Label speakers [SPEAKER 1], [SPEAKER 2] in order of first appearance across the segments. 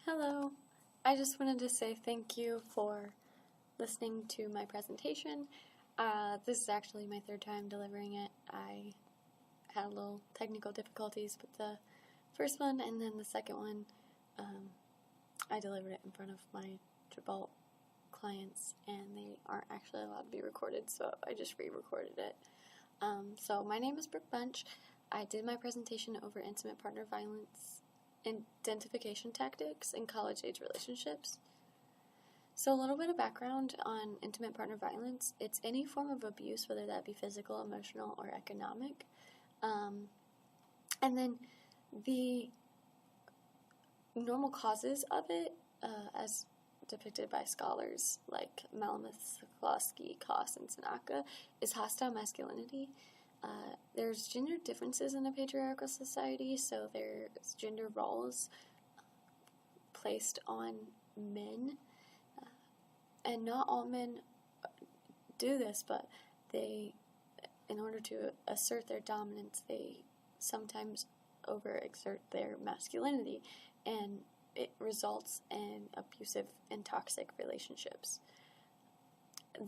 [SPEAKER 1] Hello. I just wanted to say thank you for listening to my presentation. This is actually my third time delivering it. I had a little technical difficulties with the first one, and then the second one, I delivered it in front of my Gibraltar clients, and they aren't actually allowed to be recorded, so I just re-recorded it. So my name is Brooke Bunch. I did my presentation over intimate partner violence identification tactics in college-age relationships. So a little bit of background on intimate partner violence. It's any form of abuse, whether that be physical, emotional, or economic. And then the normal causes of it, as depicted by scholars like Malamud, Sokolowski, Koss, and Tanaka, is hostile masculinity. There's gender differences in a patriarchal society, so there's gender roles placed on men, and not all men do this, but they, in order to assert their dominance, they sometimes overexert their masculinity, and it results in abusive and toxic relationships.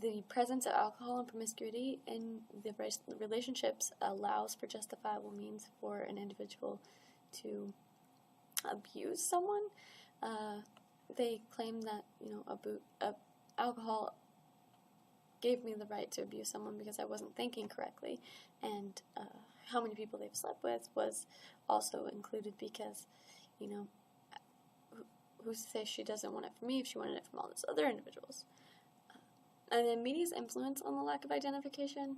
[SPEAKER 1] The presence of alcohol and promiscuity in the relationships allows for justifiable means for an individual to abuse someone. They claim that, alcohol gave me the right to abuse someone because I wasn't thinking correctly, and how many people they've slept with was also included because, who's to say she doesn't want it from me if she wanted it from all those other individuals? And then media's influence on the lack of identification.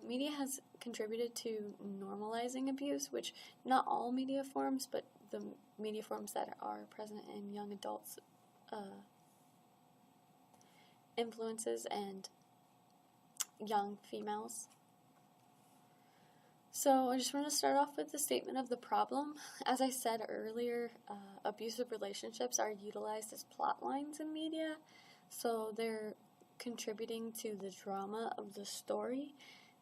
[SPEAKER 1] Media has contributed to normalizing abuse, which not all media forms, but the media forms that are present in young adults influences and young females. So I just want to start off with the statement of the problem. As I said earlier, abusive relationships are utilized as plot lines in media, so they're contributing to the drama of the story,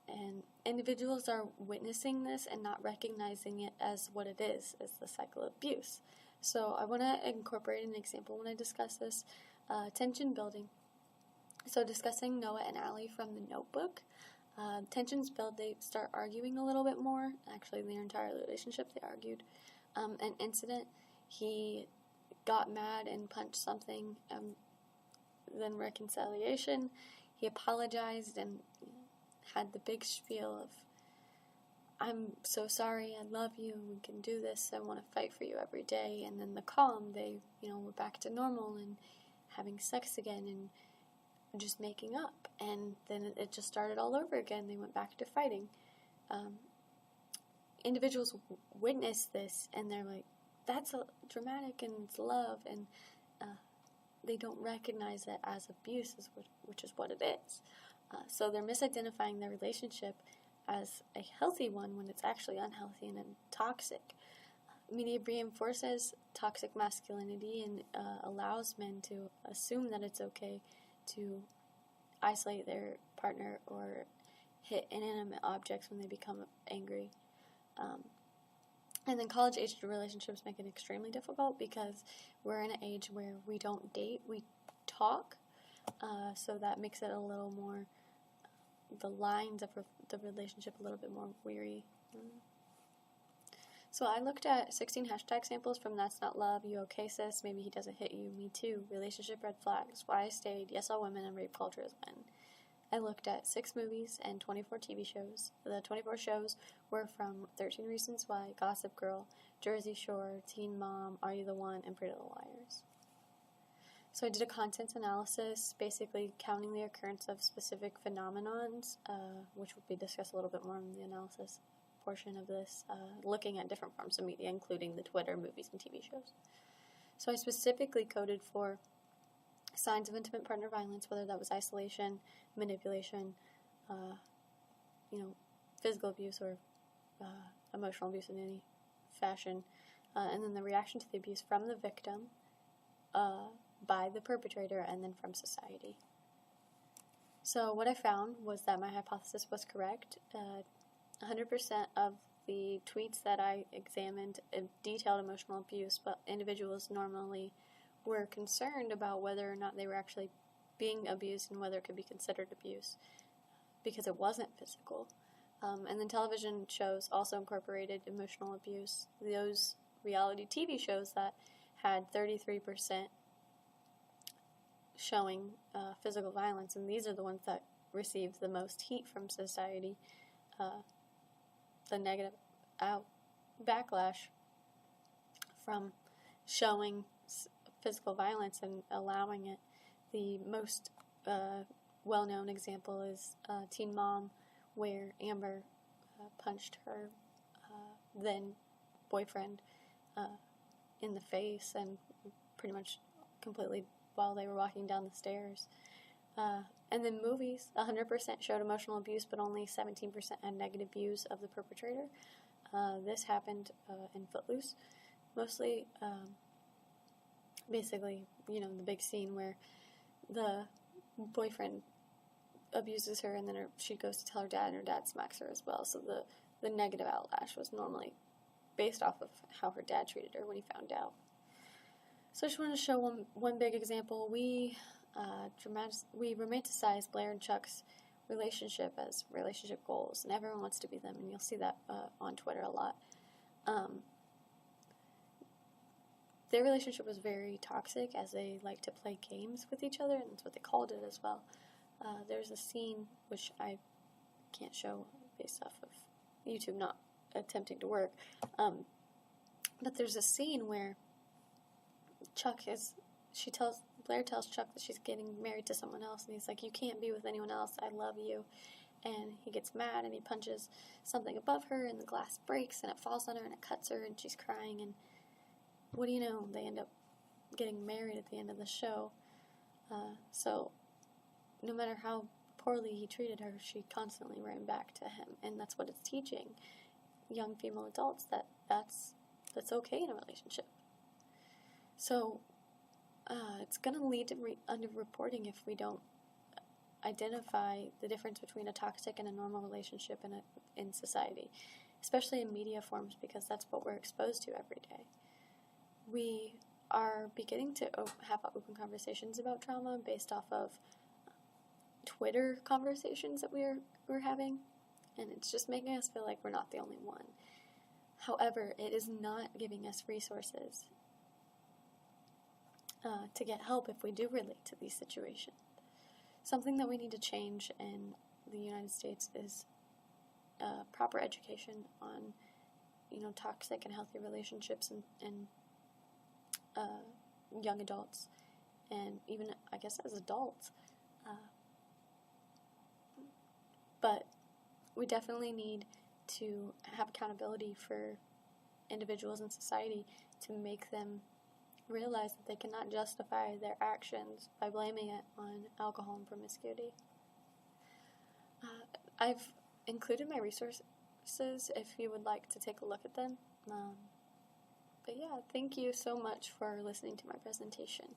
[SPEAKER 1] and individuals are witnessing this and not recognizing it as what it is the cycle of abuse. So I want to incorporate an example when I discuss this. Tension building. So discussing Noah and Allie from The Notebook. Tensions build, they start arguing a little bit more. Actually, their entire relationship, they argued. An incident, he got mad and punched something, then reconciliation, he apologized and had the big spiel of, I'm so sorry, I love you, we can do this, I want to fight for you every day. And then the calm, they, were back to normal and having sex again and just making up. And then it just started all over again. They went back to fighting. Individuals witness this and they're like, that's dramatic and it's love, and they don't recognize it as abuse, which is what it is. So they're misidentifying their relationship as a healthy one when it's actually unhealthy and toxic. Media reinforces toxic masculinity and allows men to assume that it's okay to isolate their partner or hit inanimate objects when they become angry. And then college-age relationships make it extremely difficult because we're in an age where we don't date, we talk. So that makes it a little more, the lines of the relationship a little bit more weary. So I looked at 16 hashtag samples from That's Not Love, You Okay Sis, Maybe He Doesn't Hit You, Me Too, Relationship Red Flags, Why I Stayed, Yes All Women, and Rape Culture Is Men. I looked at 6 movies and 24 TV shows. The 24 shows were from 13 Reasons Why, Gossip Girl, Jersey Shore, Teen Mom, Are You the One, and Pretty Little Liars. So I did a content analysis, basically counting the occurrence of specific phenomenons, which will be discussed a little bit more in the analysis portion of this, looking at different forms of media, including the Twitter, movies, and TV shows. So I specifically coded for signs of intimate partner violence, whether that was isolation, manipulation, physical abuse or emotional abuse in any fashion, and then the reaction to the abuse from the victim, by the perpetrator, and then from society. So what I found was that my hypothesis was correct. 100% of the tweets that I examined detailed emotional abuse, but individuals normally were concerned about whether or not they were actually being abused and whether it could be considered abuse because it wasn't physical. And then television shows also incorporated emotional abuse. Those reality TV shows that had 33% showing physical violence, and these are the ones that received the most heat from society. The negative backlash from showing physical violence and allowing it. The most well-known example is Teen Mom, where Amber punched her then boyfriend in the face and pretty much completely while they were walking down the stairs. And then movies, 100% showed emotional abuse, but only 17% had negative views of the perpetrator. This happened in Footloose. Mostly, basically, the big scene where the boyfriend abuses her and then she goes to tell her dad and her dad smacks her as well. So the negative outlash was normally based off of how her dad treated her when he found out. So I just wanted to show one big example. We romanticize Blair and Chuck's relationship as relationship goals, and everyone wants to be them, and you'll see that on Twitter a lot. Their relationship was very toxic, as they like to play games with each other, and that's what they called it as well. There's a scene, which I can't show based off of YouTube not attempting to work, but there's a scene where Blair tells Chuck that she's getting married to someone else, and he's like, "You can't be with anyone else, I love you." And he gets mad, and he punches something above her, and the glass breaks, and it falls on her, and it cuts her, and she's crying, and what do you know, they end up getting married at the end of the show. So no matter how poorly he treated her, she constantly ran back to him, and that's what it's teaching young female adults, that's okay in a relationship. So it's going to lead to underreporting if we don't identify the difference between a toxic and a normal relationship in society, especially in media forms, because that's what we're exposed to every day. We are beginning to have open conversations about trauma based off of Twitter conversations that we're having, and it's just making us feel like we're not the only one. However, it is not giving us resources to get help if we do relate to these situations. Something that we need to change in the United States is proper education on, toxic and healthy relationships and young adults, and even, I guess, as adults. But we definitely need to have accountability for individuals in society to make them realize that they cannot justify their actions by blaming it on alcohol and promiscuity. I've included my resources if you would like to take a look at them. But yeah, thank you so much for listening to my presentation.